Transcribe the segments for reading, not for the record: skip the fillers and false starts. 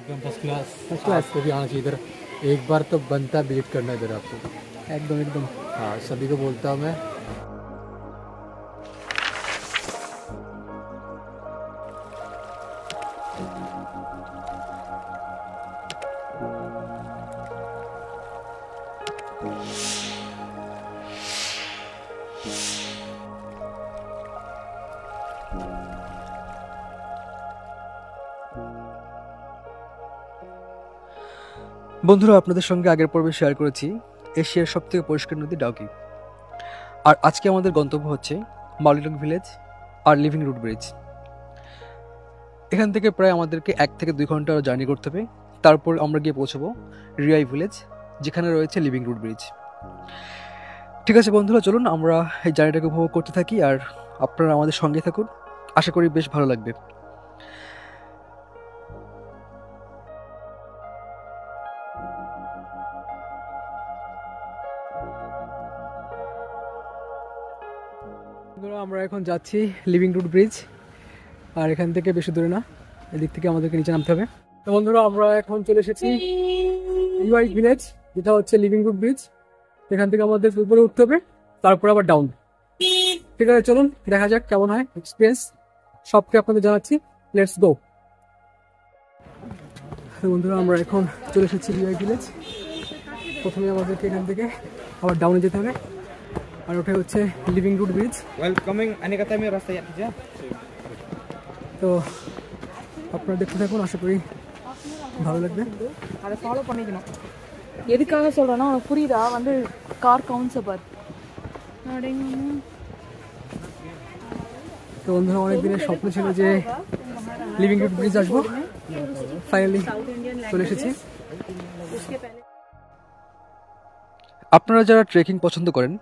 एकदम first class. First class आपको भी आना चाहिए इधर, एक बार तो बनता विजिट करना इधर आपको। एकदम एकदम। हाँ, सभी को बोलता हूँ मैं। বন্ধুরা, আপনাদের সঙ্গে আগের পর্বে শেয়ার করেছি এশিয়ার সবথেকে পরিষ্কার নদী ডাউকি। আর আজকে আমাদের গন্তব্য হচ্ছে মাউলিলং ভিলেজ আর লিভিং রুট ব্রিজ। এখান থেকে প্রায় আমাদেরকে 1 থেকে 2 ঘন্টা জার্নি করতে হবে। তারপর আমরা গিয়ে পৌঁছবো রিয়াই ভিলেজ, যেখানে রয়েছে লিভিং রুট ব্রিজ। ঠিক আছে বন্ধুরা, চলুন আমরা এই জার্নিটাকে উপভোগ করতে থাকি আর আপনারা আমাদের সঙ্গে থাকুন। আশা করি বেশ ভালো লাগবে। বন্ধুরা, আমরা এখন যাচ্ছি লিভিং রুট ব্রিজ, আর এখান থেকে বেশি দূরে না, এদিক থেকে আমাদেরকে নিচে নামতে হবে। তো বন্ধুরা, আমরা এখন চলে এসেছি রিয়াই ভিলেজ, যেটা হচ্ছে লিভিং রুট ব্রিজ। এখান থেকে আমাদের উপরে উঠতে হবে, তারপর আবার ডাউন। ঠিক আছে, চলুন দেখা যাক কেমন হয় এক্সপিরিয়েন্স। সবকে আপনাদের জানাচ্ছি, লেটস গো। বন্ধুরা, আমরা এখন চলে এসেছি রিয়াই ভিলেজ। প্রথমে আমাদেরকে এখান থেকে আবার ডাউনে যেতে হবে, আর ওটা হচ্ছে লিভিং রুট ব্রিজ। ওয়েলকামিং আনিকাতা মে রাস্তা যাচ্ছে। তো আপনারা দেখতে থাকুন, আশা করি ভালো লাগবে। அதை ஃபாலோ பண்ணிக்கணும். எதுக்காக சொல்கிறேன்னா உனக்கு புரியுதா? வந்து கார் கவுன்ஸை பார். তো বন্ধুরা, অনেক দিনের স্বপ্ন ছিল যে লিভিং রুট ব্রিজ আসবো, ফাইনালি চলে এসেছি। আপনারা যারা ট্রেকিং পছন্দ করেন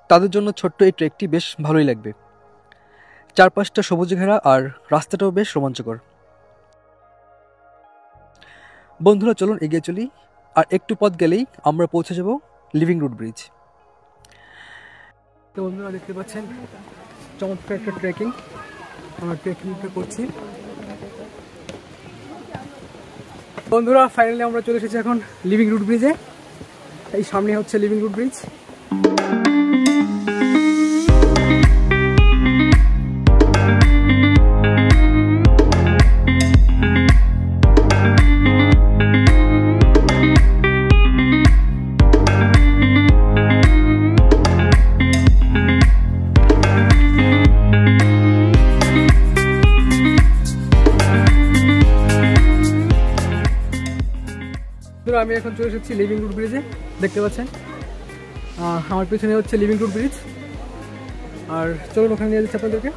তাদের জন্য ছোট্ট এই ট্রেকটি বেশ ভালোই লাগবে। চারপাশটা সবুজে ঘেরা আর রাস্তাটাও বেশ রোমাঞ্চকর। বন্ধুরা, চলুন এগিয়ে চলি, আর একটু পথ গেলেই আমরা পৌঁছে যাব লিভিং রুট ব্রিজ। তো বন্ধুরা, দেখতে পাচ্ছেন চমৎকার একটা ট্রেকিং, আমরা ট্রেকিংটা করছি। বন্ধুরা, ফাইনালি আমরা চলে এসেছি এখন লিভিং রুট ব্রিজে। এই সামনে হচ্ছে লিভিং রুট ব্রিজ। আমি এখন চলে এসেছি লিভিং রুট ব্রিজে, দেখতে পাচ্ছেন আমার পিছনে হচ্ছে লিভিং রুট ব্রিজ। আর চলুন ওখানে নিয়ে যাচ্ছি আপনাদেরকে।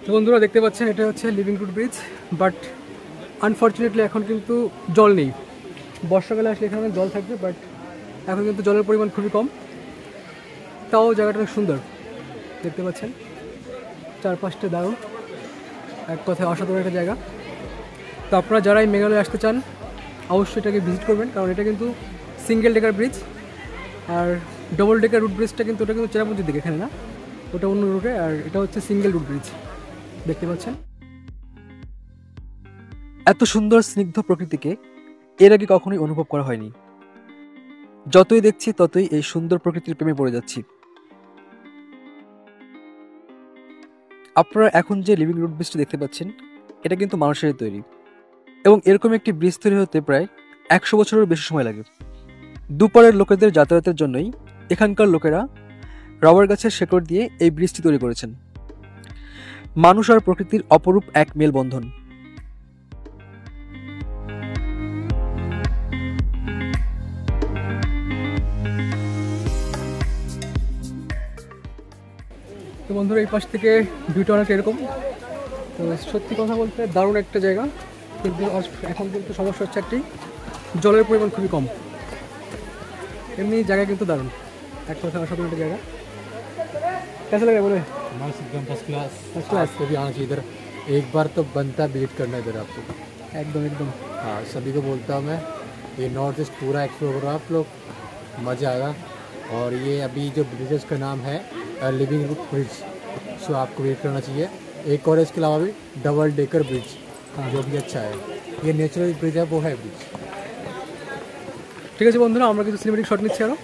তো বন্ধুরা, দেখতে পাচ্ছেন এটা হচ্ছে living root bridge, but unfortunately এখন কিন্তু জল নেই। বর্ষাকালে আসলে এখানে জল থাকবে, বাট এখন কিন্তু জলের পরিমাণ খুবই কম। তাও জায়গাটা অনেক সুন্দর, দেখতে পাচ্ছেন চারপাশটা দারুণ, এক কথায় অসাধারণ একটা জায়গা। তো আপনারা যারা এই মেঘালয়ে আসতে চান অবশ্যই এটাকে ভিজিট করবেন, কারণ এটা কিন্তু সিঙ্গেল ডেকার ব্রিজ। আর ডবল ডেকার রুট ব্রিজটা কিন্তু ওটা কিন্তু চেরাপুঞ্জির দিকে, এখানে না, ওটা অন্য রুটে। আর এটা হচ্ছে সিঙ্গেল রুট ব্রিজ, দেখতে পাচ্ছেন। এত সুন্দর স্নিগ্ধ প্রকৃতিকে এর আগে কখনোই অনুভব করা হয়নি। যতই দেখছি ততই এই সুন্দর প্রকৃতির প্রেমে পড়ে যাচ্ছি। আপনারা এখন যে লিভিং রুট ব্রিজটা দেখতে পাচ্ছেন এটা কিন্তু মানুষেরই তৈরি, এবং এরকম একটি ব্রিজ তৈরি হতে প্রায় 100 বছরেরও বেশি সময় লাগে। দুপারের লোকেদের যাতায়াতের জন্যই এখানকার লোকেরা রাবার গাছের শেকড় দিয়ে এই ব্রিজটি তৈরি করেছেন। মানুষ আর প্রকৃতির অপরূপ এক মেলবন্ধন। তো বন্ধুরা, এই পাশ থেকে ভিউটা অনেকটা এরকম। তো সত্যি কথা বলতে দারুণ একটা জায়গা, কিন্তু এখন কিন্তু সমস্যা হচ্ছে একটি, জলের পরিমাণ খুবই কম। এমনি জায়গা কিন্তু দারুণ, এক কথা অসাধারণ একটা জায়গা। कैसा लगा बोले? मस्त, एकदम फर्स्ट क्लास। First class. आपको भी आना चाहिए इधर, एक बार तो बनता विजिट करना इधर आपको। एकदम एकदम। हाँ, सभी को बोलता हूँ मैं, ये नॉर्थ ईस्ट पूरा एक्सप्लोर करो आप लोग, मज़ा आएगा। और ये अभी जो ब्रिजेस का नाम है लिविंग रूट ब्रिज, सो आपको विजिट करना चाहिए। एक और इसके अलावा भी डबल डेकर ब्रिज जो भी अच्छा है। ये नेचुरल ब्रिज है, वो है ब्रिज। ঠিক আছে বন্ধুরা, আমরা কিছু সিনেমেটিক শট নিচ্ছি আরও।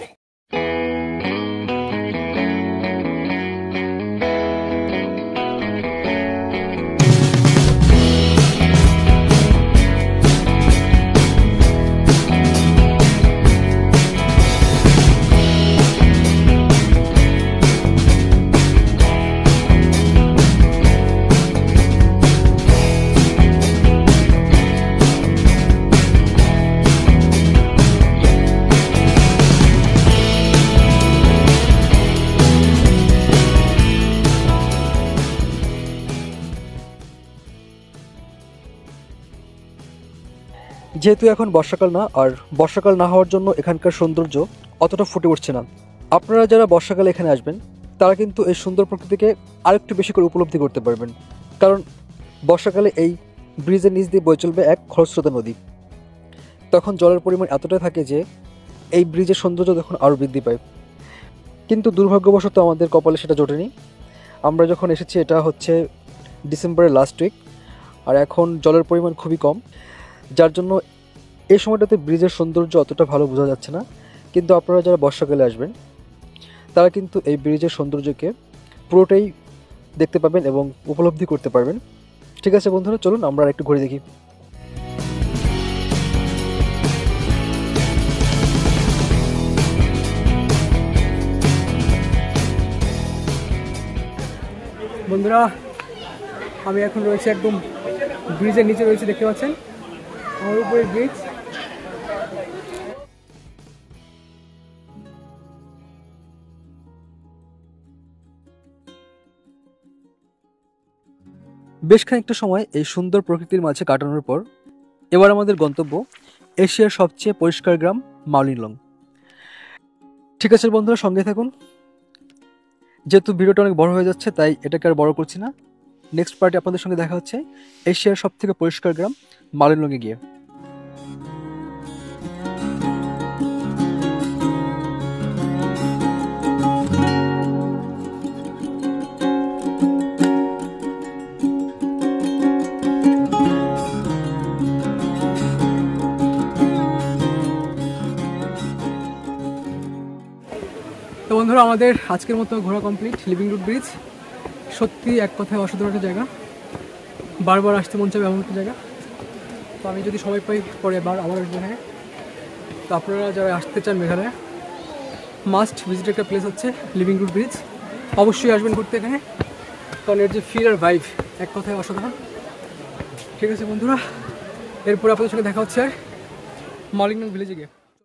যেহেতু এখন বর্ষাকাল না, আর বর্ষাকাল না হওয়ার জন্য এখানকার সৌন্দর্য অতটা ফুটে উঠছে না। আপনারা যারা বর্ষাকালে এখানে আসবেন তারা কিন্তু এই সুন্দর প্রকৃতিকে আরেকটু বেশি করে উপলব্ধি করতে পারবেন, কারণ বর্ষাকালে এই ব্রিজের নিচ দিয়ে বয়ে চলবে এক খরস্রোতা নদী। তখন জলের পরিমাণ এতটাই থাকে যে এই ব্রিজের সৌন্দর্য তখন আরও বৃদ্ধি পায়। কিন্তু দুর্ভাগ্যবশত আমাদের কপালে সেটা জোটেনি। আমরা যখন এসেছি এটা হচ্ছে ডিসেম্বরের লাস্ট উইক, আর এখন জলের পরিমাণ খুবই কম, যার জন্য এই সময়টাতে ব্রিজের সৌন্দর্য অতটা ভালো বোঝা যাচ্ছে না। কিন্তু আপনারা যারা বর্ষাকালে আসবেন তারা কিন্তু এই ব্রিজের সৌন্দর্যকে পুরোটাই দেখতে পাবেন এবং উপলব্ধি করতে পারবেন। ঠিক আছে বন্ধুরা, চলুন আমরা একটু ঘুরে দেখি। বন্ধুরা, আমি এখন রয়েছে একদম ব্রিজের নিচে রয়েছে, দেখতে পাচ্ছেন আমার উপরে ব্রিজ। বেশ খানিকটা সময় এই সুন্দর প্রকৃতির মাঝে কাটানোর পর এবার আমাদের গন্তব্য এশিয়ার সবচেয়ে পরিষ্কার গ্রাম মাউলিনলং। ঠিক আছে বন্ধুরা, সঙ্গে থাকুন। যেহেতু ভিডিওটা অনেক বড় হয়ে যাচ্ছে তাই এটাকে আর বড় করছি না। নেক্সট পার্টে আপনাদের সঙ্গে দেখা হচ্ছে এশিয়ার সবথেকে পরিষ্কার গ্রাম মাউলিনলংয়ে গিয়ে। তো বন্ধুরা, আমাদের আজকের মতো ঘোরা কমপ্লিট। লিভিং রুট ব্রিজ সত্যি এক কথায় অসাধারণ একটা জায়গা, বারবার আসতে মন চাবে এমন একটা জায়গা। তো আমি যদি সময় পাই পরে আবার আসবো এখানে। তো আপনারা যারা আসতে চান মেঘালয়ে, মাস্ট ভিজিট একটা প্লেস হচ্ছে লিভিং রুট ব্রিজ। অবশ্যই আসবেন ঘুরতে এখানে, কারণ এর যে ফিল আর ভাইব এক কথায় অসাধারণ। ঠিক আছে বন্ধুরা, এরপরে আপনাদের সঙ্গে দেখা হচ্ছে আর মাউলিনলং ভিলেজে গিয়ে।